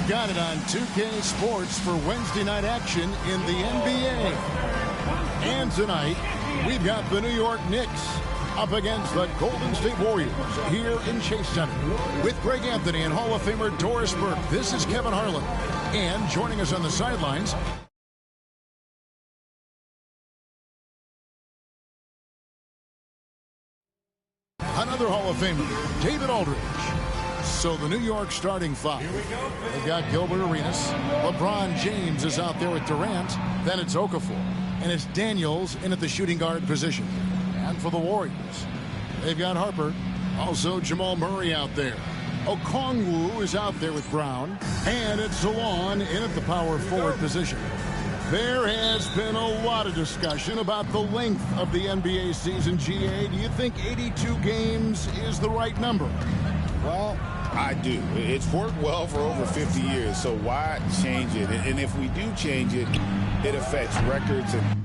You've got it on 2K Sports for Wednesday night action in the NBA. And tonight, we've got the New York Knicks up against the Golden State Warriors here in Chase Center. With Greg Anthony and Hall of Famer Doris Burke, this is Kevin Harlan. And joining us on the sidelines, another Hall of Famer, David Aldridge. So the New York starting five. They've got Gilbert Arenas. LeBron James is out there with Durant. Then it's Okafor. And it's Daniels in at the shooting guard position. And for the Warriors, they've got Harper. Also Jamal Murray out there. Okongwu is out there with Brown. And it's Salon in at the power forward position. There has been a lot of discussion about the length of the NBA season, GA. Do you think 82 games is the right number? Well, I do. It's worked well for over 50 years, so why change it? And if we do change it, it affects records and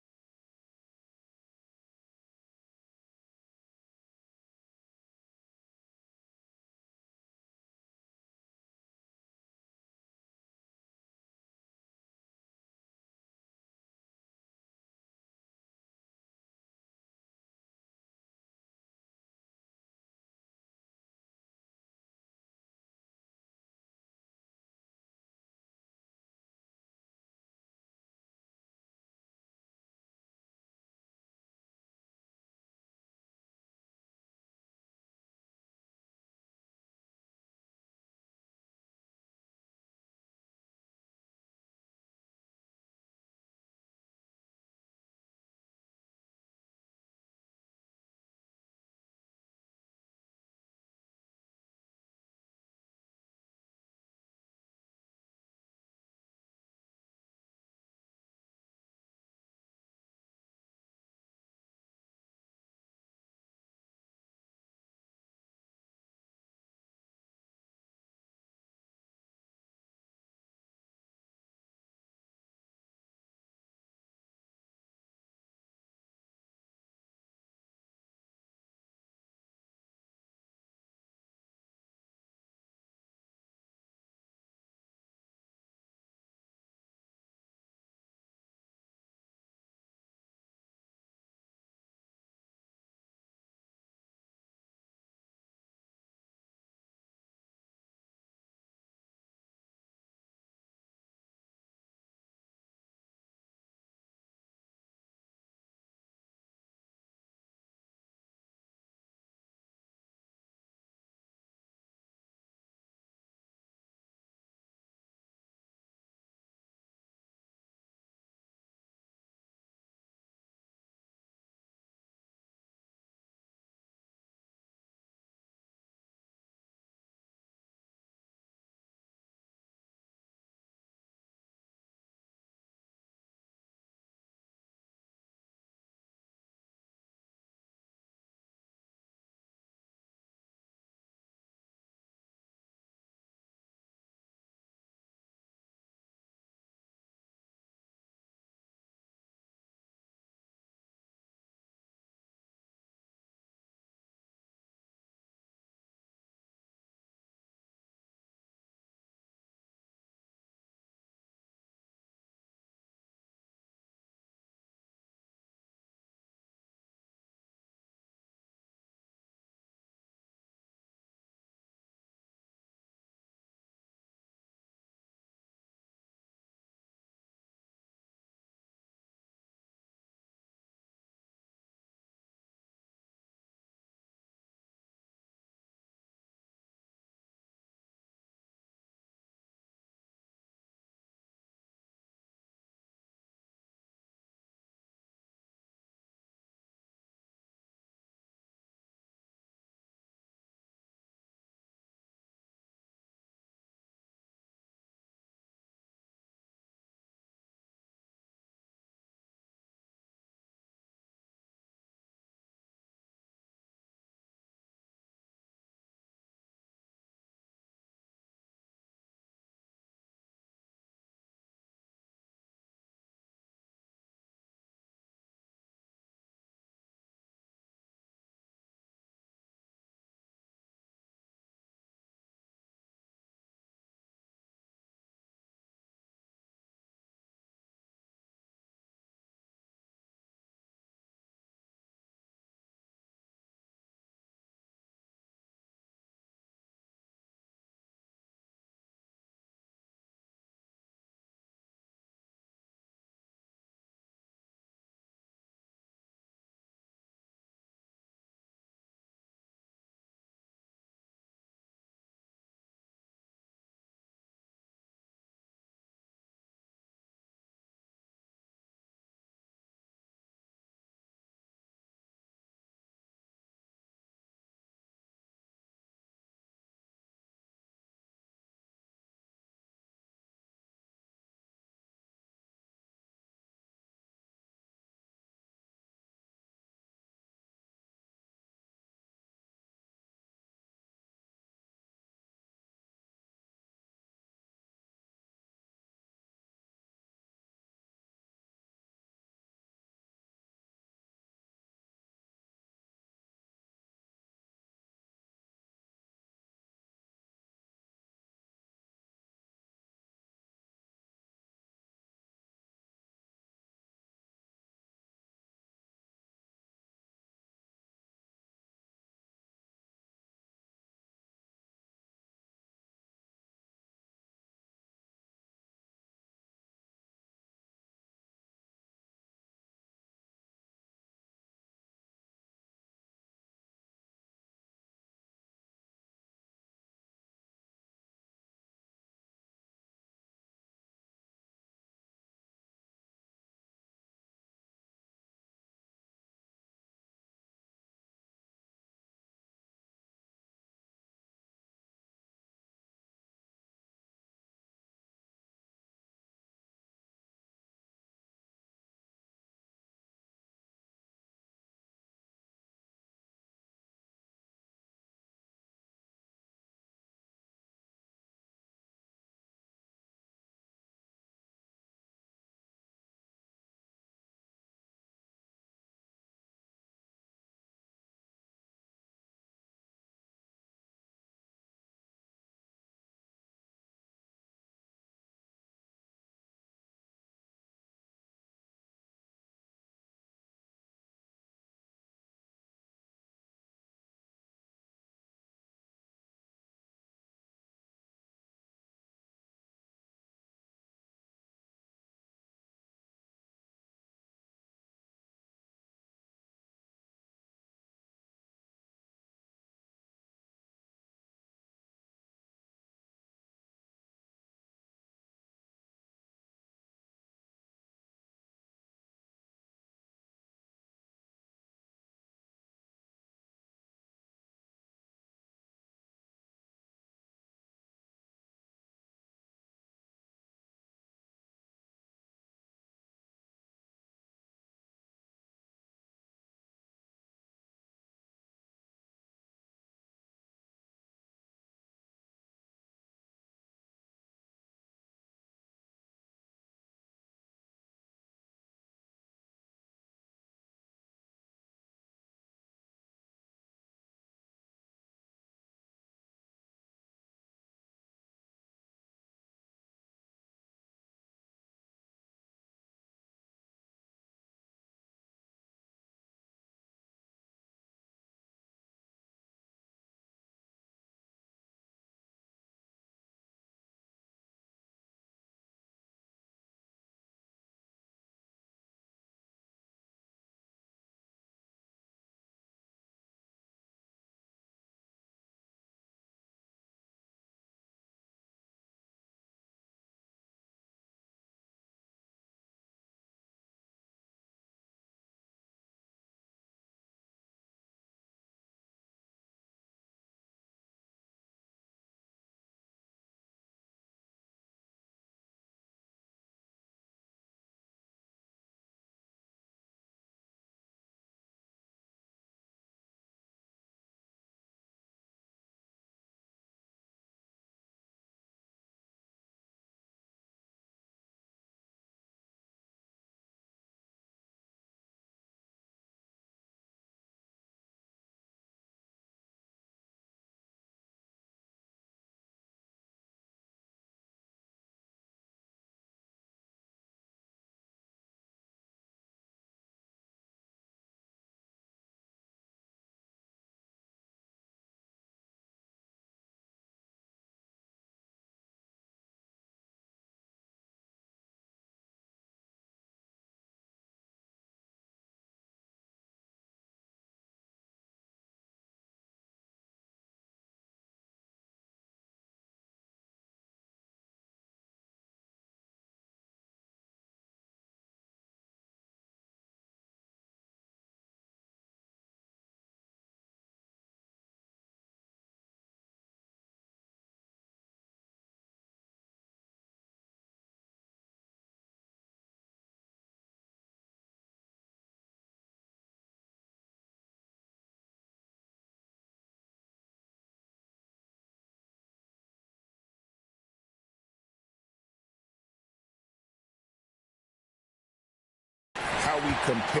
we compare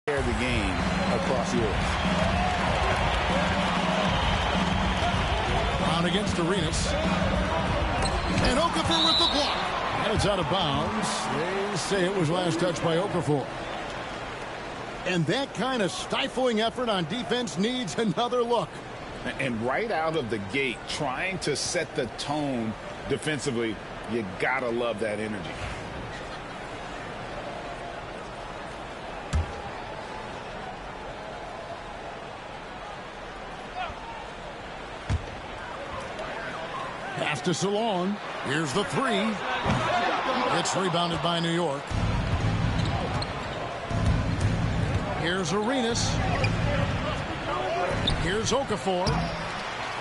the game across yours. On against Arenas. And Okafor with the block. And it's out of bounds. They say it was last touched by Okafor. And that kind of stifling effort on defense needs another look. And right out of the gate, trying to set the tone defensively, you gotta love that energy. Pass to Salon. Here's the three. It's rebounded by New York. Here's Arenas. Here's Okafor.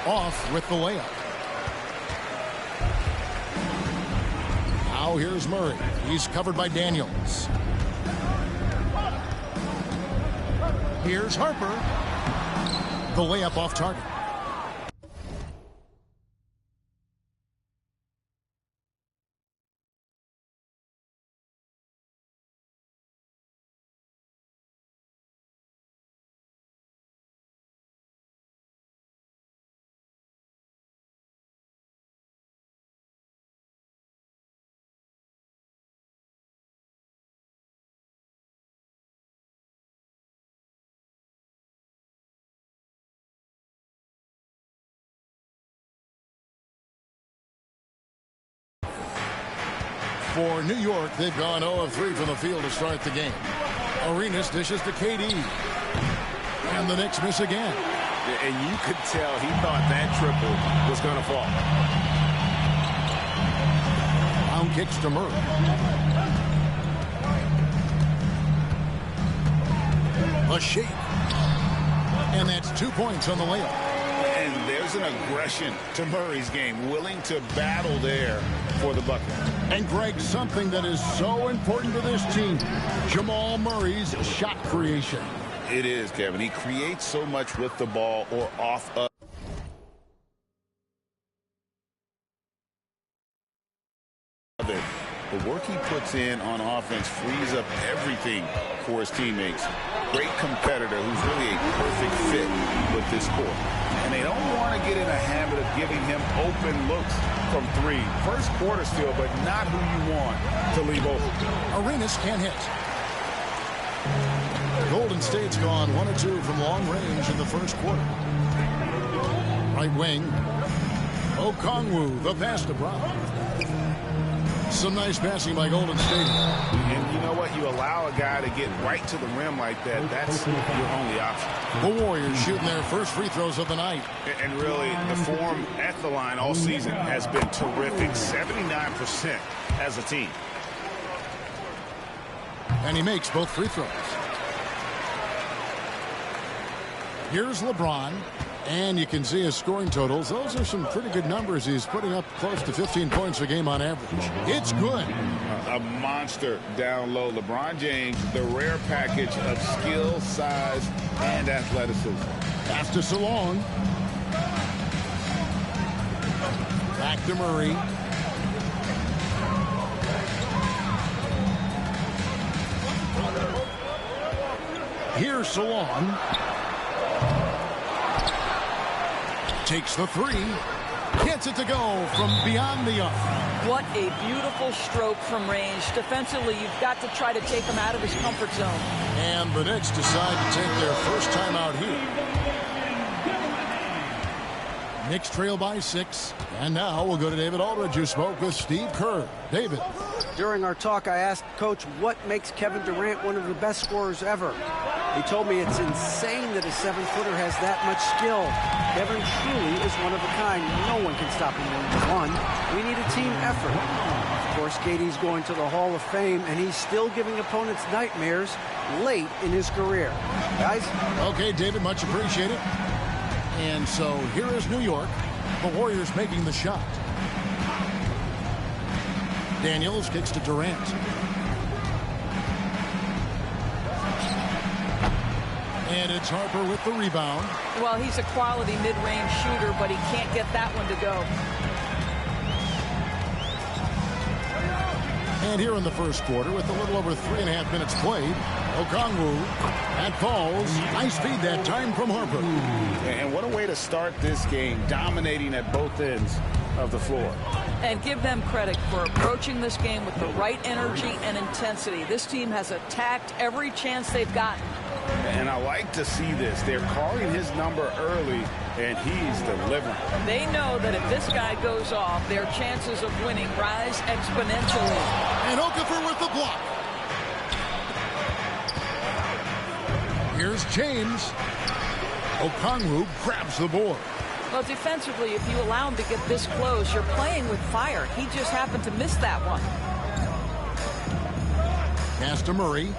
Off with the layup. Now here's Murray. He's covered by Daniels. Here's Harper. The layup off target. For New York, they've gone 0 of 3 from the field to start the game. Arenas dishes to KD. And the Knicks miss again. And you could tell he thought that triple was going to fall. Brown kicks to Murray. A shake. And that's 2 points on the layup. And there's an aggression to Murray's game, willing to battle there for the bucket. And Greg, something that is so important to this team, Jamal Murray's shot creation. It is, Kevin. He creates so much with the ball or off of it. The work he puts in on offense frees up everything for his teammates. Great competitor who's really a perfect fit with this court. And they don't want to get in a habit of giving him open looks from three. First quarter still, but not who you want to leave open. Arenas can't hit. Golden State's gone 1 of 2 from long range in the first quarter. Right wing. Okongwu, the pass to Brown. Some nice passing by Golden State. And you know what? You allow a guy to get right to the rim like that. That's your only option. The Warriors shooting their first free throws of the night. And really, the form at the line all season has been terrific. 79% as a team. And he makes both free throws. Here's LeBron. And you can see his scoring totals. Those are some pretty good numbers. He's putting up close to 15 points a game on average. It's good. A monster down low. LeBron James, the rare package of skill, size, and athleticism. Pass to Salon. Back to Murray. Here's Salon. Takes the three. Gets it to go from beyond the arc. What a beautiful stroke from range. Defensively, you've got to try to take him out of his comfort zone. And the Knicks decide to take their first time out here. Knicks trail by 6. And now we'll go to David Aldridge, who spoke with Steve Kerr. David. During our talk, I asked Coach what makes Kevin Durant one of the best scorers ever. He told me it's insane that a 7-footer has that much skill. Kevin truly is one of a kind. No one can stop him one-to-one. We need a team effort. Of course, KD's going to the Hall of Fame, and he's still giving opponents nightmares late in his career. Guys? Okay, David, much appreciated. And so here is New York. The Warriors making the shot. Daniels kicks to Durant. And it's Harper with the rebound. Well, he's a quality mid-range shooter, but he can't get that one to go. And here in the first quarter, with a little over 3.5 minutes played, Okongwu, that falls. Nice feed that time from Harper. And what a way to start this game, dominating at both ends of the floor. And give them credit for approaching this game with the right energy and intensity. This team has attacked every chance they've gotten. And I like to see this. They're calling his number early, and he's delivering. They know that if this guy goes off, their chances of winning rise exponentially. And Okafor with the block. Here's James. Okongwu grabs the board. Well, defensively, if you allow him to get this close, you're playing with fire. He just happened to miss that one. Pass to Murray.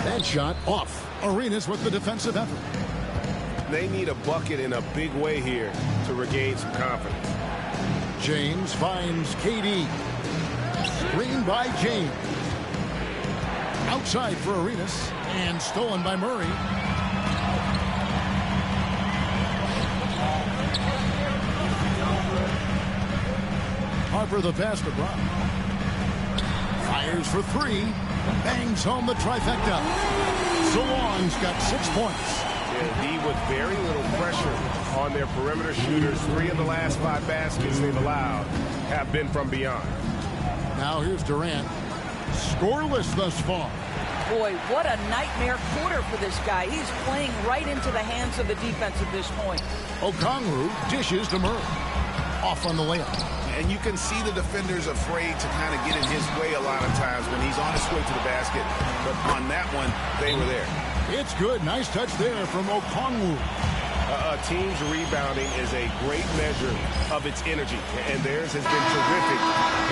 That shot off. Arenas with the defensive effort. They need a bucket in a big way here to regain some confidence. James finds KD. Screen by James. Outside for Arenas. And stolen by Murray. Harper the pass to Brown. Fires for three. Bangs home the trifecta. Solong's got 6 points. Yeah, D with very little pressure on their perimeter shooters. 3 of the last 5 baskets they've allowed have been from beyond. Now here's Durant. Scoreless thus far. Boy, what a nightmare quarter for this guy. He's playing right into the hands of the defense at this point. Okongwu dishes to Murray. Off on the layup. And you can see the defenders afraid to kind of get in his way a lot of times when he's on his way to the basket. But on that one, they were there. It's good. Nice touch there from Okongwu. A team's rebounding is a great measure of its energy, and theirs has been terrific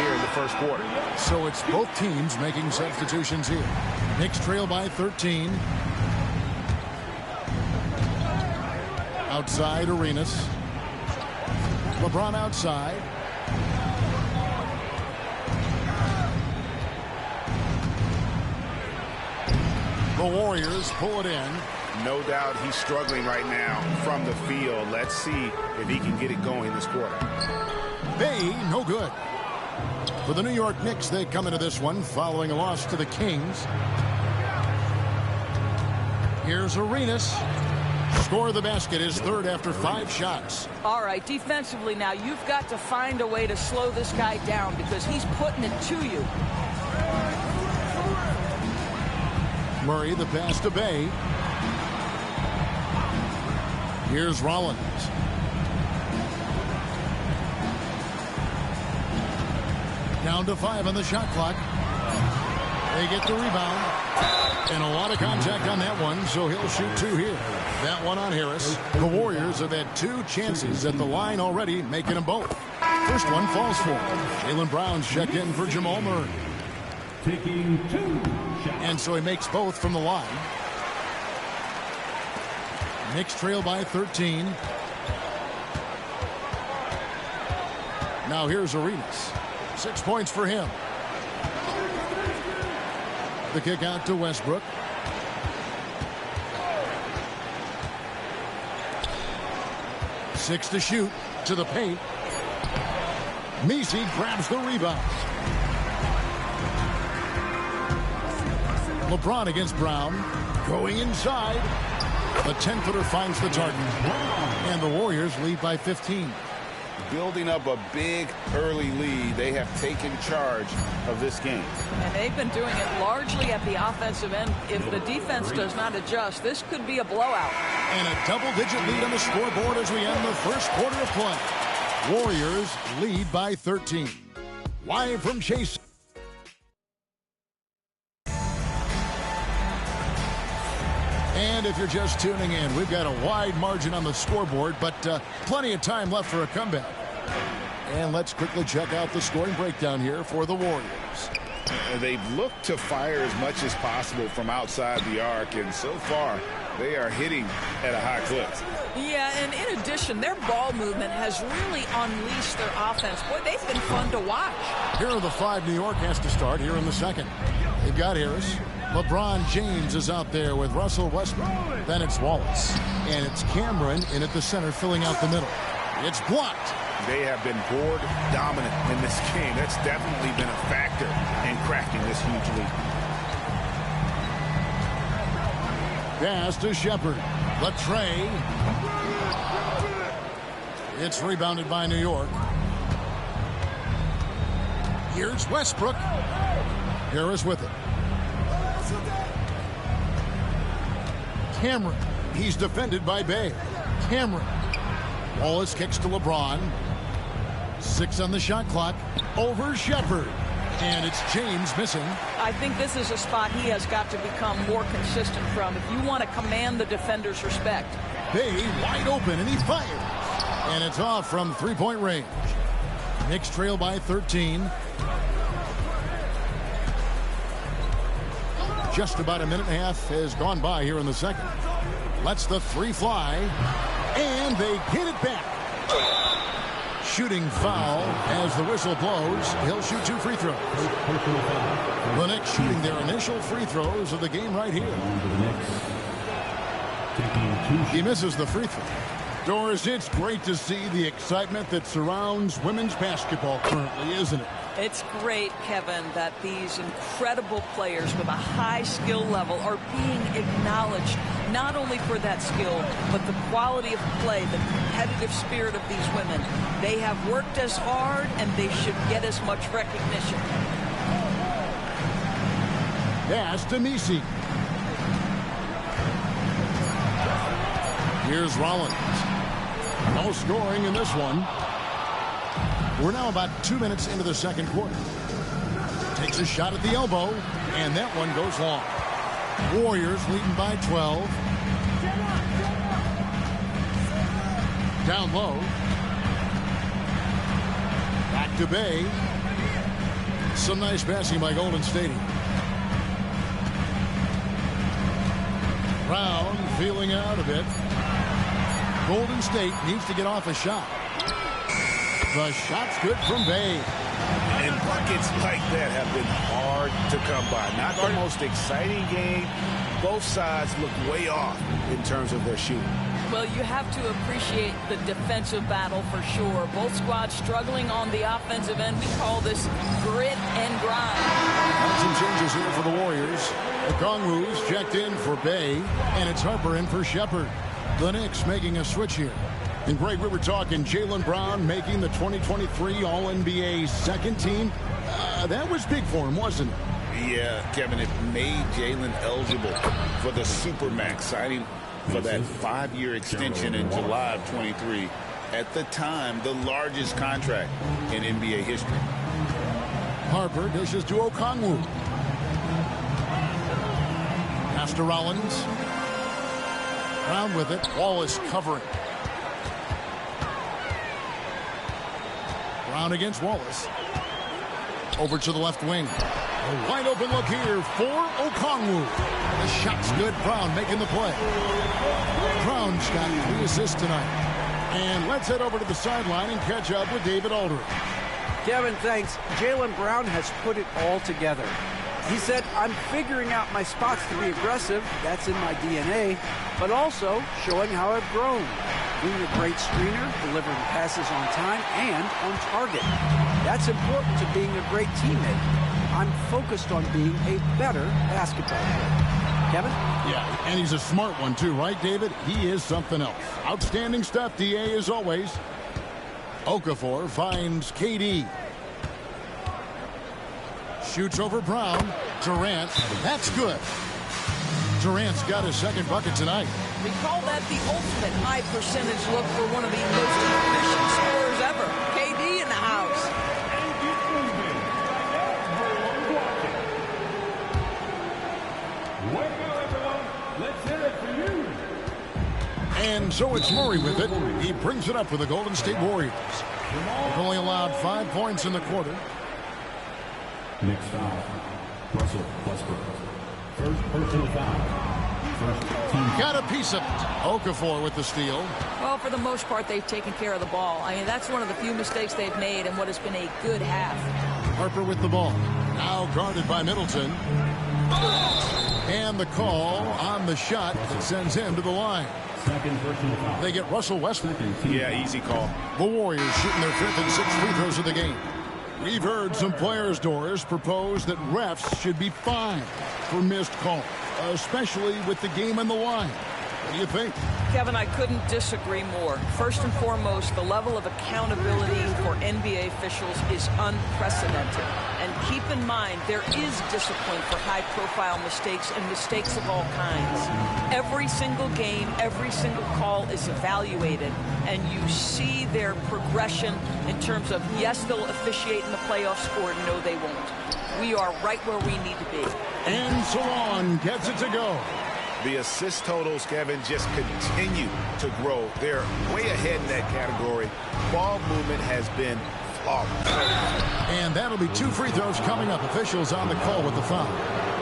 here in the first quarter. So it's both teams making substitutions here. Knicks trail by 13. Outside, Arenas. LeBron outside. The Warriors pull it in. No doubt he's struggling right now from the field. Let's see if he can get it going this quarter. Bay, no good. For the New York Knicks, they come into this one following a loss to the Kings. Here's Arenas. Score the basket, his third after 5 shots. All right, defensively now, you've got to find a way to slow this guy down because he's putting it to you. Murray, the pass to Bay. Here's Rollins. Down to 5 on the shot clock. They get the rebound. And a lot of contact on that one, so he'll shoot 2 here. That one on Harris. The Warriors have had 2 chances at the line already, making them both. First one falls for him. Jaylen Brown's checked in for Jamal Murray. Taking 2 shots. And so he makes both from the line. Knicks trail by 13. Now here's Arenas. 6 points for him. The kick out to Westbrook. Six to shoot. To the paint. Messi grabs the rebound. LeBron against Brown. Going inside. The 10-footer finds the target. And the Warriors lead by 15. Building up a big early lead. They have taken charge of this game. And they've been doing it largely at the offensive end. If the defense does not adjust, this could be a blowout. And a double-digit lead on the scoreboard as we end the first quarter of play. Warriors lead by 13. Live from Chase. And if you're just tuning in, we've got a wide margin on the scoreboard, but plenty of time left for a comeback. And let's quickly check out the scoring breakdown here for the Warriors. They've looked to fire as much as possible from outside the arc, and so far they are hitting at a high clip. Yeah, and in addition, their ball movement has really unleashed their offense. Boy, they've been fun to watch. Here are the 5 New York has to start here in the second. They've got Harris. LeBron James is out there with Russell Westbrook. Then it's Wallace. And it's Cameron in at the center filling out the middle. It's blocked. They have been board dominant in this game. That's definitely been a factor in cracking this huge lead. Pass to Shepard. Latrey. It's rebounded by New York. Here's Westbrook. Harris with it. Cameron. He's defended by Bay. Cameron. Wallace kicks to LeBron. 6 on the shot clock. Over Shepard. And it's James missing. I think this is a spot he has got to become more consistent from if you want to command the defender's respect. Bay wide open, and he fires. And it's off from three-point range. Knicks trail by 13. Just about a minute and a half has gone by here in the second. Lets the three fly. And they get it back. Shooting foul as the whistle blows. He'll shoot 2 free throws. The Knicks shooting their initial free throws of the game right here. He misses the free throw. Doris, it's great to see the excitement that surrounds women's basketball currently, isn't it? It's great, Kevin, that these incredible players with a high skill level are being acknowledged, not only for that skill, but the quality of play, the competitive spirit of these women. They have worked as hard, and they should get as much recognition. Pass to Misi. Here's Rollins. No scoring in this one. We're now about 2 minutes into the second quarter. Takes a shot at the elbow, and that one goes long. Warriors leading by 12. Down low. Back to Bay. Some nice passing by Golden State. Brown feeling out a bit. Golden State needs to get off a shot. The shot's good from Bay. And buckets like that have been hard to come by. Not the most exciting game. Both sides look way off in terms of their shooting. Well, you have to appreciate the defensive battle for sure. Both squads struggling on the offensive end. We call this grit and grind. Some changes here for the Warriors. Okongwu's checked in for Bay, and it's Harper in for Shepard. The Knicks making a switch here. And Greg, we were talking Jaylen Brown making the 2023 All-NBA second team. That was big for him, wasn't it? Yeah, Kevin, it made Jaylen eligible for the Supermax signing for that 5-year extension in July of 23. At the time, the largest contract in NBA history. Harper dishes to Okongwu. Pass to Rollins. Brown with it. Wallace covering. Brown against Wallace. Over to the left wing. A wide open look here for Okongwu. The shot's good. Brown making the play. Brown's got 3 assists tonight. And let's head over to the sideline and catch up with David Aldridge. Kevin, thanks. Jaylen Brown has put it all together. He said, I'm figuring out my spots to be aggressive. That's in my DNA. But also showing how I've grown. Being a great screener, delivering passes on time and on target. That's important to being a great teammate. I'm focused on being a better basketball player. Kevin? Yeah, and he's a smart one too, right, David? He is something else. Outstanding stuff, DA, as always. Okafor finds KD. Shoots over Brown. Durant. That's good. Durant's got his second bucket tonight. We call that the ultimate high percentage look for one of the most efficient scorers ever. KD in the house. Let's hear it for you. And so it's Murray with it. He brings it up for the Golden State Warriors. They've only allowed 5 points in the quarter. Next foul, Russell Westbrook. First personal foul. First team. Got a piece of it. Okafor with the steal. Well, for the most part, they've taken care of the ball. I mean, that's one of the few mistakes they've made in what has been a good half. Harper with the ball. Now guarded by Middleton. And the call on the shot that sends him to the line. Second personal foul. They get Russell Westbrook. Yeah, easy call. The Warriors shooting their 5th and 6th free throws of the game. We've heard some players, Doris, propose that refs should be fined for missed calls, especially with the game on the line. What do you think? Kevin, I couldn't disagree more. First and foremost, the level of accountability for NBA officials is unprecedented. And keep in mind, there is discipline for high-profile mistakes and mistakes of all kinds. Every single game, every single call is evaluated, and you see their progression in terms of, yes, they'll officiate in the playoffs, or no, they won't. We are right where we need to be. And Salon gets it to go. The assist totals, Kevin, just continue to grow. They're way ahead in that category. Ball movement has been flawless. And that'll be 2 free throws coming up. Officials on the call with the foul.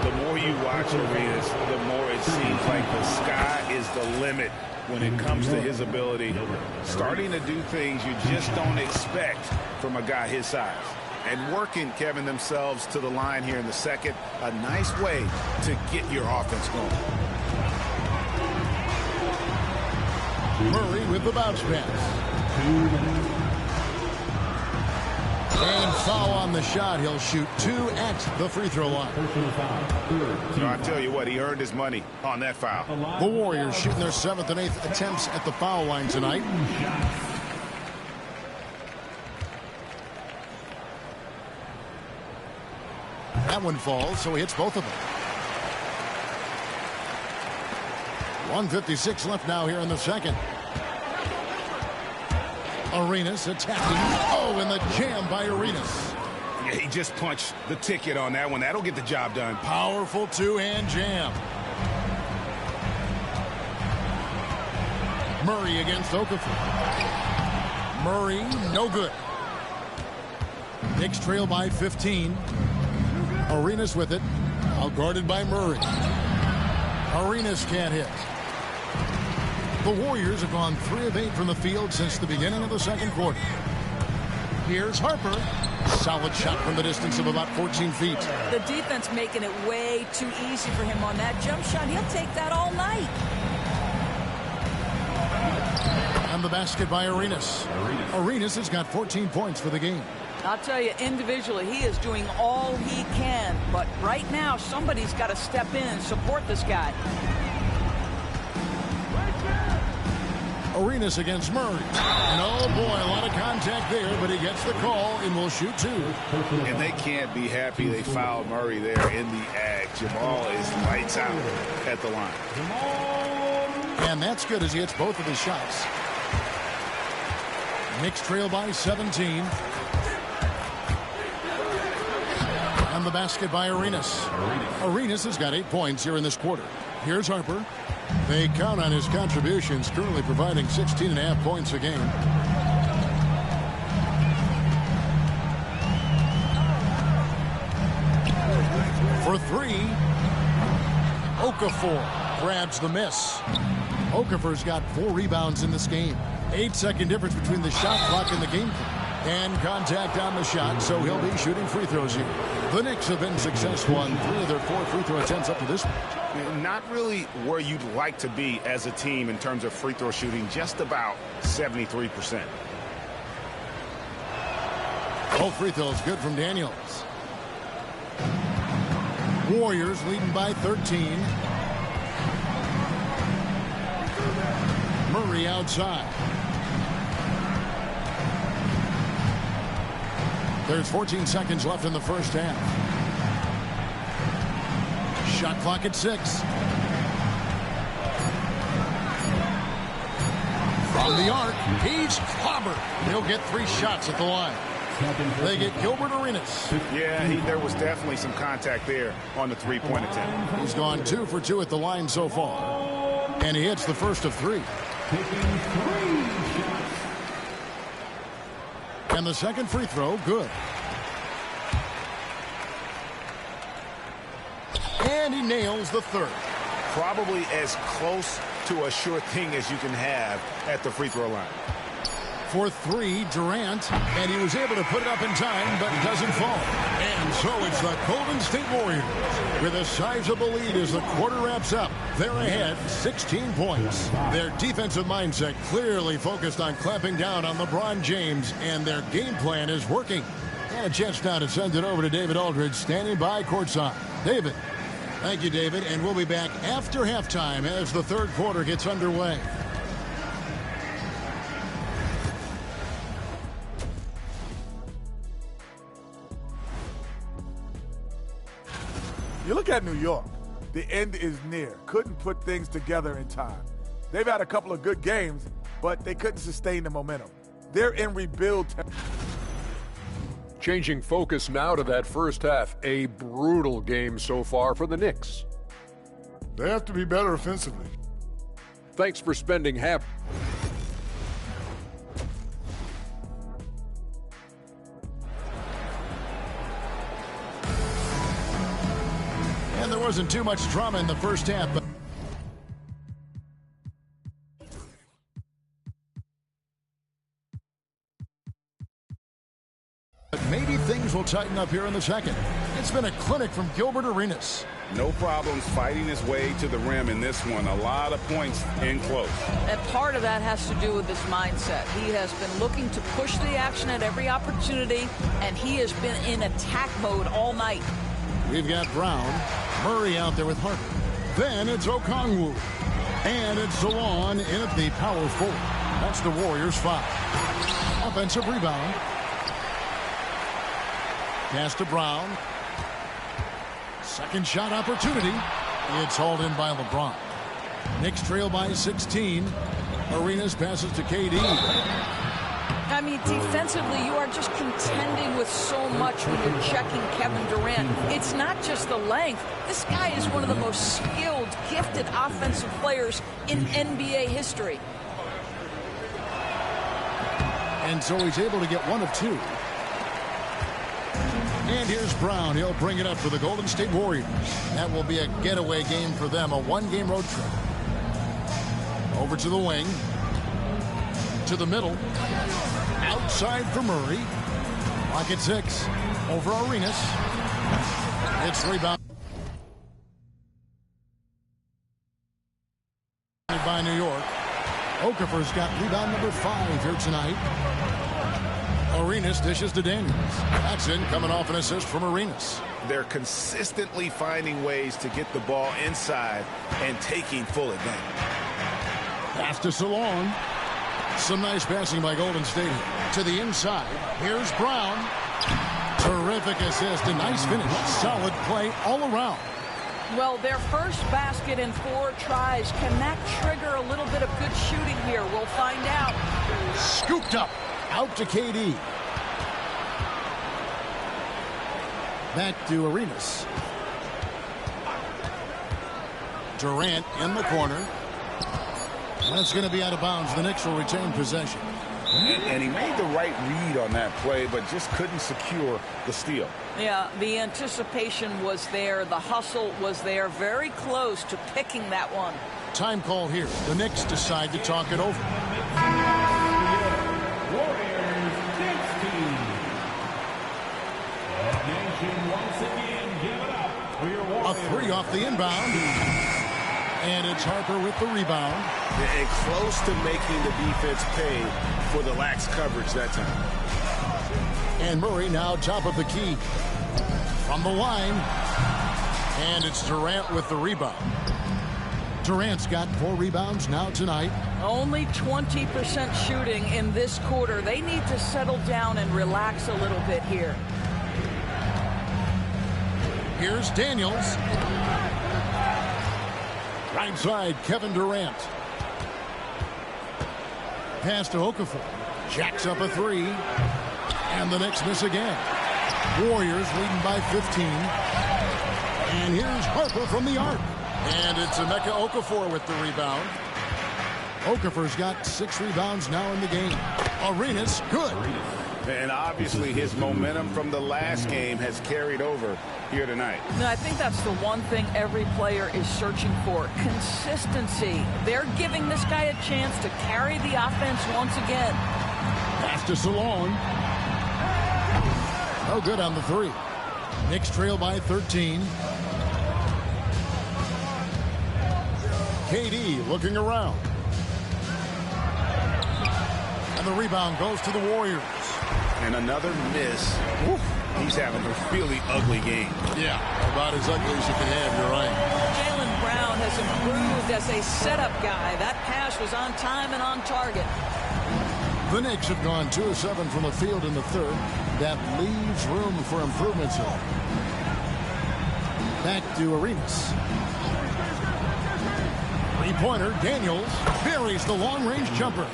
The more you watch Arenas, the more it seems like the sky is the limit when it comes to his ability. Starting to do things you just don't expect from a guy his size. And working, Kevin, themselves to the line here in the second. A nice way to get your offense going. Murray with the bounce pass. And foul on the shot. He'll shoot 2 at the free throw line. I tell you what, he earned his money on that foul. The Warriors shooting their 7th and 8th attempts at the foul line tonight. That one falls, so he hits both of them. 1:56 left now here in the second. Arenas attacking. Oh, and the jam by Arenas. Yeah, he just punched the ticket on that one. That'll get the job done. Powerful 2-hand jam. Murray against Okafor. Murray, no good. Knicks trail by 15. Arenas with it. Out guarded by Murray. Arenas can't hit. The Warriors have gone 3 of 8 from the field since the beginning of the second quarter. Here's Harper. Solid shot from the distance of about 14 feet. The defense making it way too easy for him on that jump shot. He'll take that all night. And the basket by Arenas. Arenas has got 14 points for the game. I'll tell you, individually, he is doing all he can. But right now, somebody's got to step in and support this guy. Arenas against Murray. And oh boy, a lot of contact there, but he gets the call and will shoot 2. And they can't be happy they fouled Murray there in the ag. Jamal is lights out at the line. And that's good as he hits both of his shots. Knicks trail by 17. And the basket by Arenas. Arenas has got 8 points here in this quarter. Here's Harper. They count on his contributions, currently providing 16.5 points a game. For 3, Okafor grabs the miss. Okafor's got 4 rebounds in this game. 8-second difference between the shot clock and the game clock. And contact on the shot, so he'll be shooting free throws here. The Knicks have been successful on 3 of their 4 free throw attempts up to this point. Not really where you'd like to be as a team in terms of free throw shooting, just about 73%. Both free throws good from Daniels. Warriors leading by 13. Murray outside. There's 14 seconds left in the first half. Shot clock at 6. From the arc, he's clobbered. He'll get 3 shots at the line. They get Gilbert Arenas. Yeah, there was definitely some contact there on the 3-point attempt. He's gone 2 for 2 at the line so far. And he hits the first of 3. And the second free throw, good. And he nails the third. Probably as close to a sure thing as you can have at the free throw line. For three, Durant, and he was able to put it up in time, but it doesn't fall. And so it's the Golden State Warriors with a sizable lead as the quarter wraps up. They're ahead 16 points. Their defensive mindset clearly focused on clamping down on LeBron James, and their game plan is working. And a chance now to send it over to David Aldridge, standing by courtside. David. Thank you, David, and we'll be back after halftime as the third quarter gets underway. You look at New York, the end is near. Couldn't put things together in time. They've had a couple of good games, but they couldn't sustain the momentum. They're in rebuild. Changing focus now to that first half. A brutal game so far for the Knicks. They have to be better offensively. Thanks for spending half. And there wasn't too much drama in the first half, but maybe things will tighten up here in the second. It's been a clinic from Gilbert Arenas. No problems fighting his way to the rim in this one. A lot of points in close. And part of that has to do with his mindset. He has been looking to push the action at every opportunity, and he has been in attack mode all night. We've got Brown, Murray out there with Harper. Then it's Okongwu. And it's Zalon in at the power forward. That's the Warriors' foul. Offensive rebound. Pass to Brown. Second shot opportunity. It's hauled in by LeBron. Knicks trail by 16. Arenas passes to KD. I mean, defensively, you are just contending with so much when you're checking Kevin Durant. It's not just the length. This guy is one of the most skilled, gifted offensive players in NBA history. And so he's able to get one of two. And here's Brown. He'll bring it up for the Golden State Warriors. That will be a getaway game for them, a one-game road trip. Over to the wing. To the middle. Outside for Murray. Clock at 6. Over Arenas. It's rebound by New York. Okafor's got rebound number 5 here tonight. Arenas dishes to Daniels. That's in, coming off an assist from Arenas. They're consistently finding ways to get the ball inside and taking full advantage. Pass to Salon. Some nice passing by Golden State. To the inside. Here's Brown. Terrific assist. A nice finish. Solid play all around. Well, their first basket in 4 tries. Can that trigger a little bit of good shooting here? We'll find out. Scooped up. Out to KD. Back to Arenas. Durant in the corner. That's going to be out of bounds. The Knicks will retain possession. And he made the right read on that play, but just couldn't secure the steal. Yeah, the anticipation was there. The hustle was there. Very close to picking that one. Time call here. The Knicks decide to talk it over. Warriors Knicks team. Nation once again give it up for your Warriors. A 3 off the inbound. And it's Harper with the rebound. And close to making the defense pay for the lax coverage that time. And Murray now top of the key. From the line. And it's Durant with the rebound. Durant's got 4 rebounds now tonight. Only 20% shooting in this quarter. They need to settle down and relax a little bit here. Here's Daniels. Right side, Kevin Durant. Pass to Okafor. Jacks up a 3. And the Knicks miss again. Warriors leading by 15. And here's Harper from the arc. And it's Emeka Okafor with the rebound. Okafor's got 6 rebounds now in the game. Arenas, good. And obviously his momentum from the last game has carried over here tonight. No, I think that's the one thing every player is searching for. Consistency. They're giving this guy a chance to carry the offense once again. to Salon. No good on the three. Knicks trail by 13. KD looking around. And the rebound goes to the Warriors. And another miss. Woo. He's having a really ugly game. Yeah, about as ugly as you can have, you're right. Jaylen Brown has improved as a setup guy. That pass was on time and on target. The Knicks have gone 2 of 7 from the field in the third. That leaves room for improvements here. Back to Arenas. Three-pointer, Daniels buries the long-range jumper.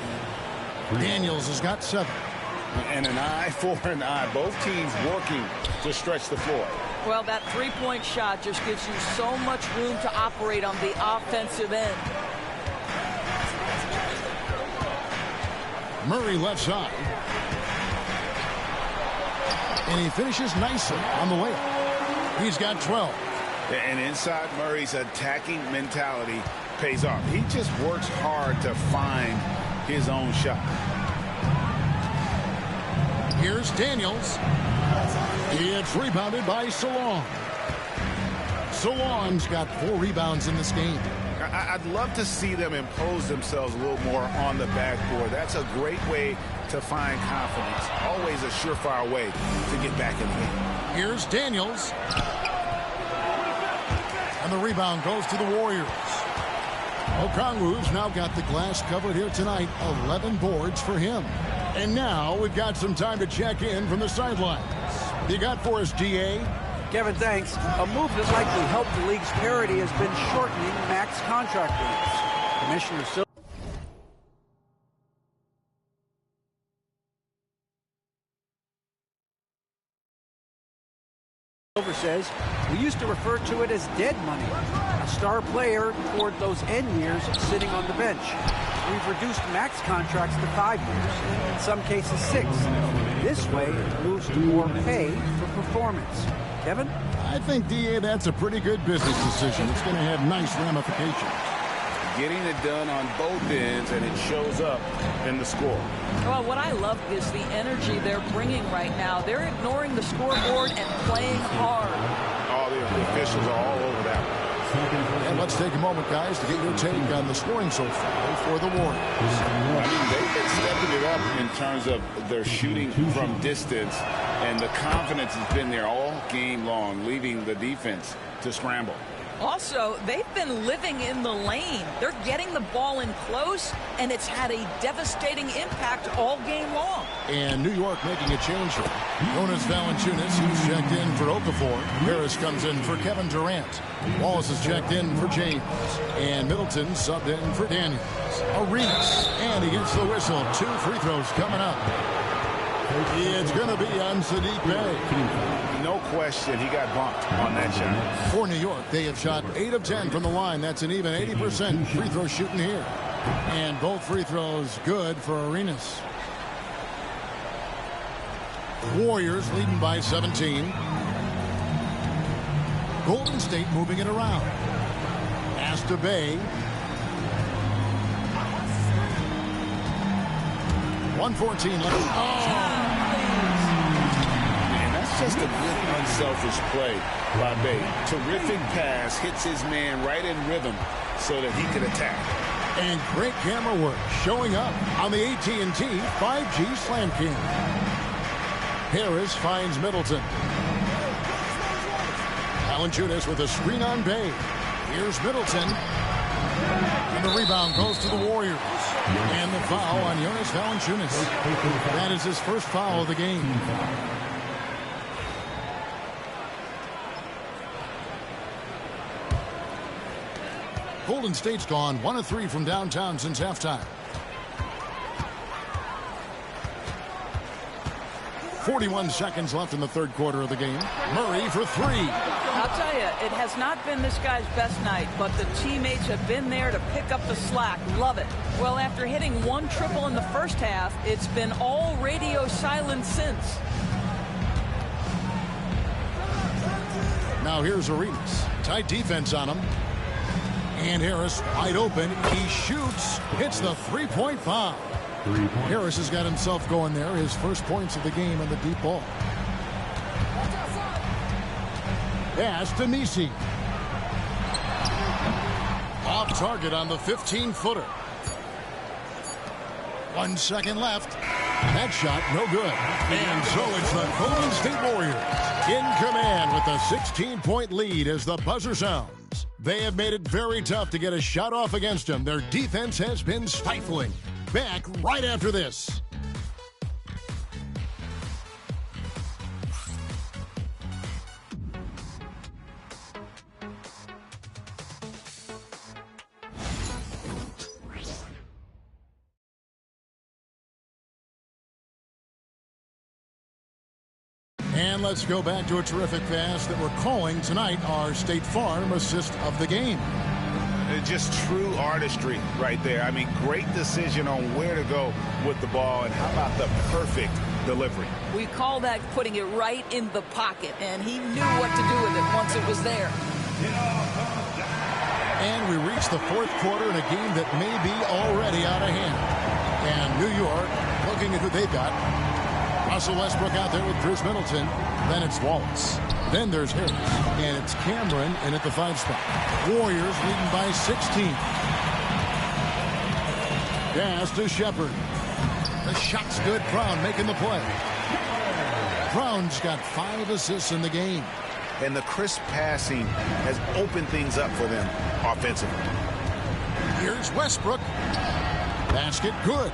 Daniels has got 7. And an eye for an eye. Both teams working to stretch the floor. Well, that three-point shot just gives you so much room to operate on the offensive end. Murray left side. And he finishes nicely on the layup. He's got 12. And inside Murray's attacking mentality pays off. He just works hard to find his own shot. Here's Daniels. It's rebounded by Salon. Salon's got 4 rebounds in this game. I'd love to see them impose themselves a little more on the backboard. That's a great way to find confidence. Always a surefire way to get back in the game. Here's Daniels. And the rebound goes to the Warriors. Okongwu's now got the glass covered here tonight. 11 boards for him. And now we've got some time to check in from the sidelines. You got for us, GA? Kevin, thanks. A move that likely helped the league's parity has been shortening max contract limits. Commissioner Silver says, we used to refer to it as dead money, a star player toward those end years sitting on the bench. We've reduced max contracts to 5 years, and in some cases 6. This way, it moves to more pay for performance. Kevin? I think, DA, that's a pretty good business decision. It's going to have nice ramifications. Getting it done on both ends, and it shows up in the score. Well, what I love is the energy they're bringing right now. They're ignoring the scoreboard and playing hard. All the officials are all over that one. And let's take a moment, guys, to get your take on the scoring so far for the Warriors. I mean, they've been stepping it up in terms of their shooting from distance, and the confidence has been there all game long, leaving the defense to scramble. Also, they've been living in the lane. They're getting the ball in close, and it's had a devastating impact all game long. And New York making a change here. Jonas Valanciunas, who's checked in for Okafor. Harris comes in for Kevin Durant. Wallace is checked in for James. And Middleton subbed in for Daniels. Arenas, and he gets the whistle. 2 free throws coming up. It's going to be on Sadiq Bey. No question, he got bumped on that shot. For New York, they have shot 8 of 10 from the line. That's an even 80% free throw shooting here. And both free throws good for Arenas. Warriors leading by 17. Golden State moving it around. Pass to Bey. 1:14 left. Just a good unselfish play by Bey. Terrific pass, hits his man right in rhythm so that he can attack. And great camera work showing up on the AT&T 5G Slam Cam. Harris finds Middleton. Valanciunas with a screen on Bey. Here's Middleton. And the rebound goes to the Warriors. And the foul on Jonas Valanciunas. That is his first foul of the game. Golden State's gone 1 of 3 from downtown since halftime. 41 seconds left in the third quarter of the game. Murray for 3. I'll tell you, it has not been this guy's best night, but the teammates have been there to pick up the slack. Love it. Well, after hitting 1 triple in the first half, it's been all radio silence since. Now here's Arenas. Tight defense on him. And Harris wide open. He shoots. Hits the 3-point foul. Harris has got himself going there. His first points of the game on the deep ball. Pass to Nisi. Off target on the 15-footer. 1 second left. That shot, no good. And so it's the Golden State Warriors in command with a 16-point lead as the buzzer sounds. They have made it very tough to get a shot off against them. Their defense has been stifling. Back right after this. And let's go back to a terrific pass that we're calling tonight our State Farm assist of the game. Just true artistry right there. I mean, great decision on where to go with the ball, and how about the perfect delivery? We call that putting it right in the pocket, and he knew what to do with it once it was there. And we reach the fourth quarter in a game that may be already out of hand. And New York looking at who they've got. Russell Westbrook out there with Chris Middleton. Then it's Wallace. Then there's Harris. And it's Cameron in at the 5 spot. Warriors leading by 16. Pass to Shepard. The shot's good. Brown making the play. Brown's got 5 assists in the game. And the crisp passing has opened things up for them offensively. Here's Westbrook. Basket good.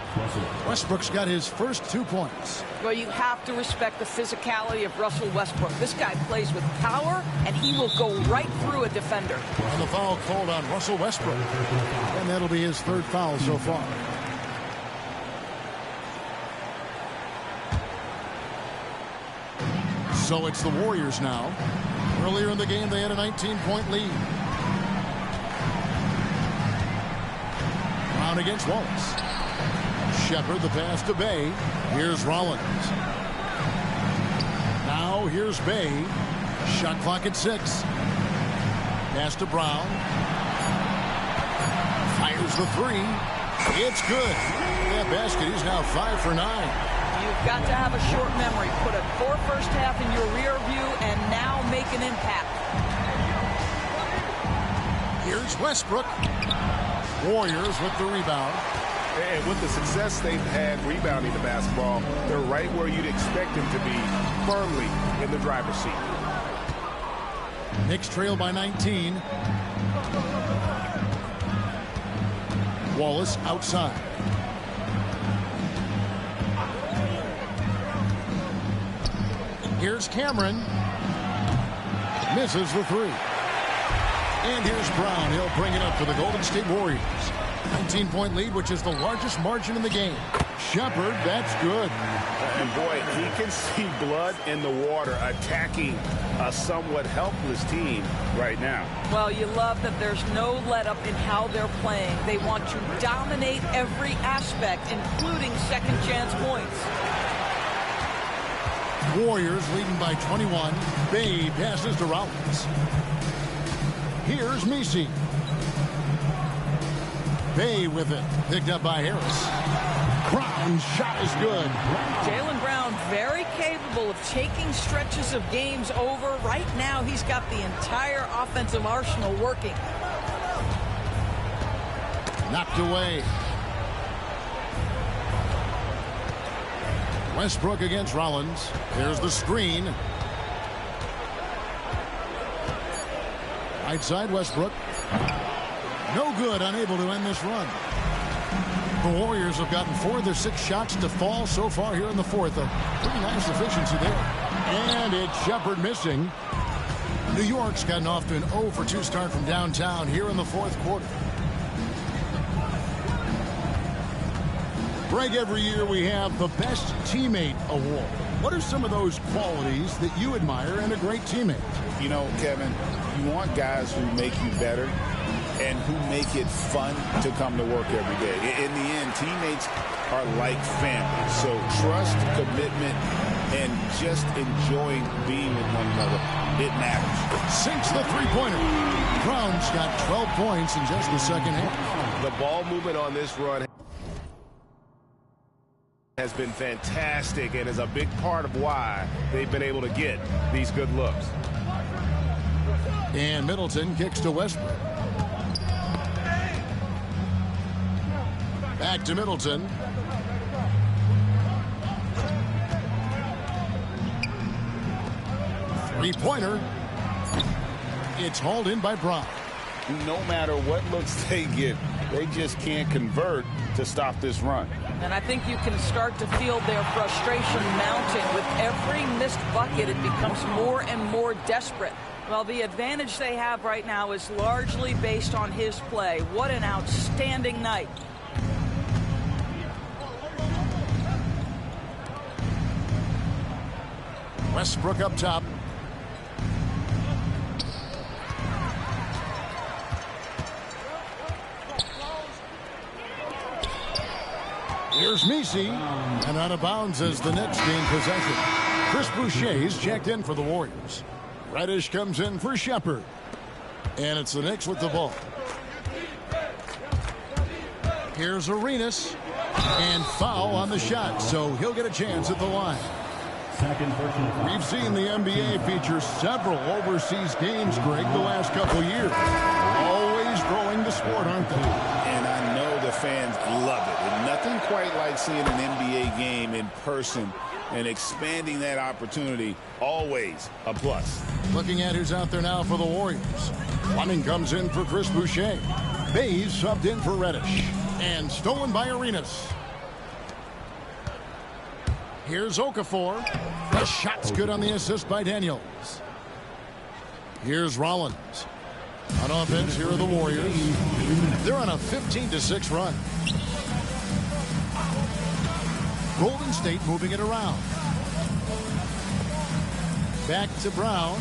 Westbrook's got his first 2 points. Well, you have to respect the physicality of Russell Westbrook. This guy plays with power, and he will go right through a defender. And the foul called on Russell Westbrook. And that'll be his 3rd foul so far. So it's the Warriors now. Earlier in the game, they had a 19-point lead. Brown against Wallace. Shepard, the pass to Bay. Here's Rollins. Now here's Bay. Shot clock at 6. Pass to Brown. Fires the 3. It's good. That basket, he's now 5 for 9. You've got to have a short memory. Put a poor first half in your rear view and now make an impact. Here's Westbrook. Warriors with the rebound. And with the success they've had rebounding the basketball, they're right where you'd expect them to be, firmly in the driver's seat. Knicks trail by 19. Wallace outside. Here's Cameron. Misses the 3. And here's Brown. He'll bring it up for the Golden State Warriors. 19-point lead, which is the largest margin in the game. Shepard, that's good. And boy, he can see blood in the water attacking a somewhat helpless team right now. Well, you love that there's no let-up in how they're playing. They want to dominate every aspect, including second-chance points. Warriors leading by 21. Bay passes to Rollins. Here's Misi. Bay with it. Picked up by Harris. Brown's shot is good. Jaylen Brown very capable of taking stretches of games over. Right now, he's got the entire offensive arsenal working. Knocked away. Westbrook against Rollins. There's the screen. Right side Westbrook. No good, unable to end this run. The Warriors have gotten 4 of their 6 shots to fall so far here in the 4th. A pretty nice efficiency there. And it's Shepard missing. New York's gotten off to an 0 for 2 start from downtown here in the 4th quarter. Greg, every year we have the Best Teammate Award. What are some of those qualities that you admire in a great teammate? You know, Kevin, you want guys who make you better and who make it fun to come to work every day. In the end, teammates are like family. So trust, commitment, and just enjoying being with one another, it matters. Sinks the three-pointer. Brown's got 12 points in just the second half. The ball movement on this run. has been fantastic and is a big part of why they've been able to get these good looks. And Middleton kicks to Westbrook. Back to Middleton. Three-pointer. It's hauled in by Brown. No matter what looks they get, they just can't convert to stop this run. And I think you can start to feel their frustration mounting. With every missed bucket, it becomes more and more desperate. Well, the advantage they have right now is largely based on his play. What an outstanding night. Westbrook up top. Here's Messi, and out of bounds as the Knicks gain possession. Chris Boucher's checked in for the Warriors. Reddish comes in for Shepherd. And it's the Knicks with the ball. Here's Arenas. And foul on the shot, so he'll get a chance at the line. We've seen the NBA feature several overseas games, Greg, the last couple years. Always growing the sport, aren't they? And I know the fans love it. And nothing quite like seeing an NBA game in person and expanding that opportunity, always a plus. Looking at who's out there now for the Warriors. Fleming comes in for Chris Boucher. Bays subbed in for Reddish. And stolen by Arenas. Here's Okafor. The shot's good on the assist by Daniels. Here's Rollins. On offense, here are the Warriors. They're on a 15-6 run. Golden State moving it around. Back to Brown.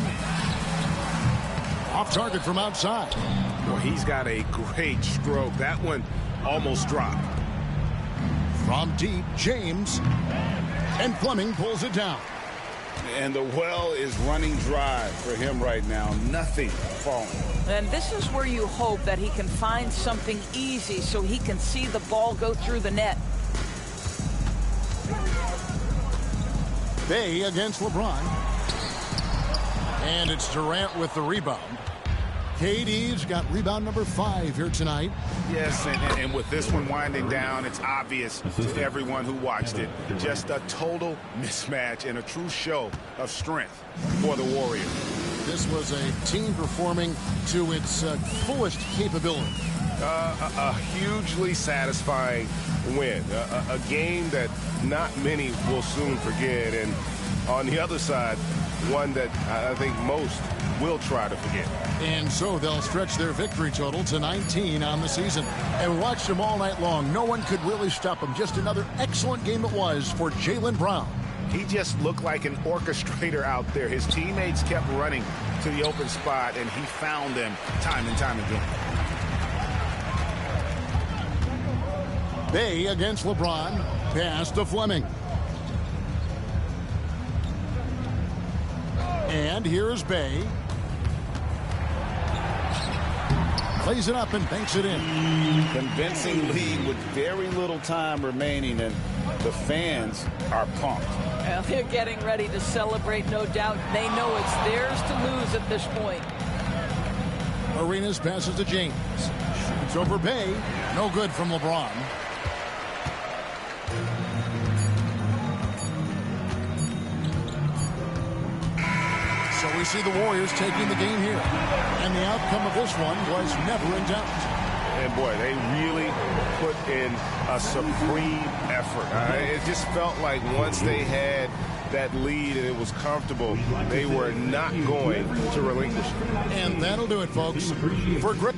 Off target from outside. Well, he's got a great stroke. That one almost dropped. From deep, James. And Fleming pulls it down. And the well is running dry for him right now. Nothing falling. And this is where you hope that he can find something easy so he can see the ball go through the net. Bay against LeBron. And it's Durant with the rebound. KD's got rebound number 5 here tonight. Yes, and with this one winding down, it's obvious to everyone who watched it. Just a total mismatch and a true show of strength for the Warriors. This was a team performing to its fullest capability. A hugely satisfying win. A game that not many will soon forget. And on the other side, one that I think most will try to forget. And so they'll stretch their victory total to 19 on the season. And watch them all night long. No one could really stop them. Just another excellent game it was for Jaylen Brown. He just looked like an orchestrator out there. His teammates kept running to the open spot, and he found them time and time again. Bay against LeBron. Pass to Fleming. And here's Bay. Plays it up and banks it in. Convincing lead with very little time remaining, and the fans are pumped. Well, they're getting ready to celebrate, no doubt. They know it's theirs to lose at this point. Arenas passes to James. Shoots over Bay. No good from LeBron. So we see the Warriors taking the game here. And the outcome of this one was never in doubt. And boy, they really put in a supreme effort. It just felt like once they had that lead and it was comfortable, they were not going to relinquish it. And that'll do it, folks. For Greg.